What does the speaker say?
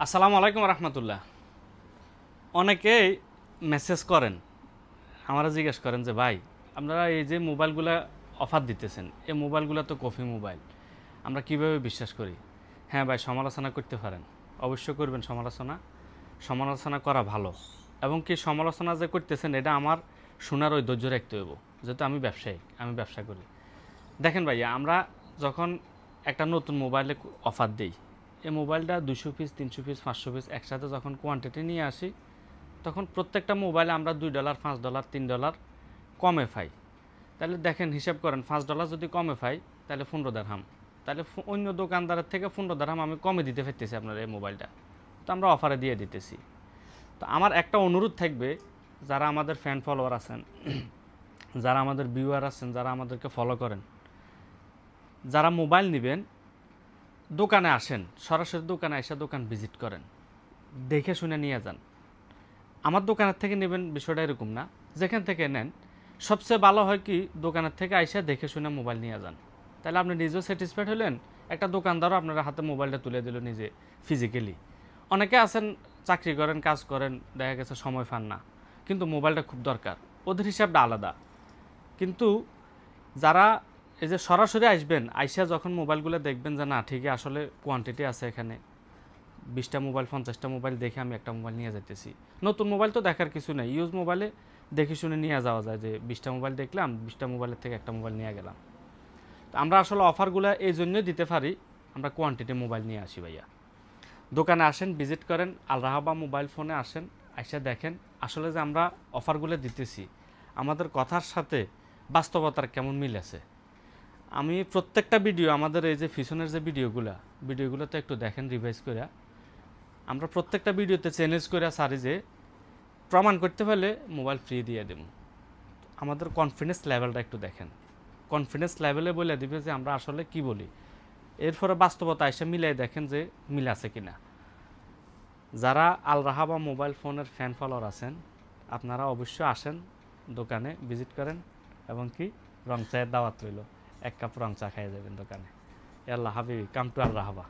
আসসালামু আলাইকুম রহমতুল্লাহ। অনেকেই মেসেজ করেন, আমরা জিজ্ঞেস করেন যে ভাই আপনারা এই যে মোবাইলগুলো অফার দিতেছেন, এই মোবাইলগুলো তো কফি মোবাইল, আমরা কিভাবে বিশ্বাস করি? হ্যাঁ ভাই, সমালোচনা করতে পারেন, অবশ্যই করবেন। সমালোচনা করা ভালো, এবং কি সমালোচনা যে করতেছেন এটা আমার শোনার ওই ধৈর্য রাখতে হইব, যেহেতু আমি ব্যবসায়ী, আমি ব্যবসা করি। দেখেন ভাইয়া, আমরা যখন একটা নতুন মোবাইলে অফার দিই, এই মোবাইলটা 200 পিস, 300 পিস, 500 পিস একসাথে যখন কোয়ান্টিটি নিয়ে আসি, তখন প্রত্যেকটা মোবাইলে আমরা $2, $5, $3 কমে পাই। তাহলে দেখেন, হিসাব করেন, $5 যদি কমে পাই তাহলে 15 দিরহাম। তাহলে অন্য দোকানদারের থেকে 15 দিরহাম আমি কমে দিতে পারতেছি আপনার এই মোবাইলটা, তো আমরা অফারে দিয়ে দিতেছি। তো আমার একটা অনুরোধ থাকবে, যারা আমাদের ফ্যান ফলোয়ার আছেন, যারা আমাদের ভিউয়ার আছেন, যারা আমাদেরকে ফলো করেন, যারা মোবাইল নেবেন, দোকানে আসেন, সরাসরি দোকানে এসে দোকান ভিজিট করেন, দেখে শুনে নিয়ে যান। আমার দোকানের থেকে নেবেন বিষয়টা এরকম না, যেখান থেকে নেন সবচেয়ে ভালো হয় কি দোকানের থেকে আইসা দেখে শুনে মোবাইল নিয়ে যান। তাহলে আপনি নিজেও স্যাটিসফাইড হলেন, একটা দোকানদারও আপনার হাতে মোবাইলটা তুলে দিল নিজে ফিজিক্যালি। অনেকে আছেন চাকরি করেন, কাজ করেন, দেখা গেছে সময় পান না, কিন্তু মোবাইলটা খুব দরকার, ওদের হিসাবটা আলাদা। কিন্তু যারা এই যে সরাসরি আসবেন, আইসা যখন মোবাইলগুলো দেখবেন যে না ঠিকই আসলে কোয়ান্টিটি আছে এখানে, 20টা মোবাইল 50টা মোবাইল দেখে আমি একটা মোবাইল নিয়ে যেতেছি। নতুন মোবাইল তো দেখার কিছু নেই, ইউজ মোবাইলে দেখে শুনে নিয়ে যাওয়া যায়, যে 20টা মোবাইল দেখলাম, 20টা মোবাইলের থেকে একটা মোবাইল নিয়ে গেলাম। তো আমরা আসলে অফারগুলো এই জন্যই দিতে পারি, আমরা কোয়ান্টিটি মোবাইল নিয়ে আসি ভাইয়া। দোকানে আসেন, ভিজিট করেন, আল রাহাবা মোবাইল ফোনে আসেন, আইসা দেখেন আসলে যে আমরা অফারগুলো দিতেছি আমাদের কথার সাথে বাস্তবতার কেমন মিল আছে। আমি প্রত্যেকটা ভিডিও, আমাদের এই যে পিছনের যে ভিডিওগুলোতে একটু দেখেন, রিভাইজ করে আমরা প্রত্যেকটা ভিডিওতে চ্যালেঞ্জ করে সারি যে প্রমাণ করতে পারলে মোবাইল ফ্রি দিয়ে দেব। আমাদের কনফিডেন্স লেভেলটা একটু দেখেন, কনফিডেন্স লেভেলে বলে দিবে যে আমরা আসলে কি বলি। এরপরে বাস্তবতা এসে মিলাই দেখেন যে মিল আছে কিনা। যারা আল রাহাবা মোবাইল ফোনের ফ্যান ফলোয়ার আছেন, আপনারা অবশ্যই আসেন, দোকানে ভিজিট করেন, এবং কি রং চায়ের দাওয়াত রইল, 1 কাপ রং চা খাইয়ে যাবেন দোকানে। আল্লাহ হাবিবি, কাম টু আল রাহাবা।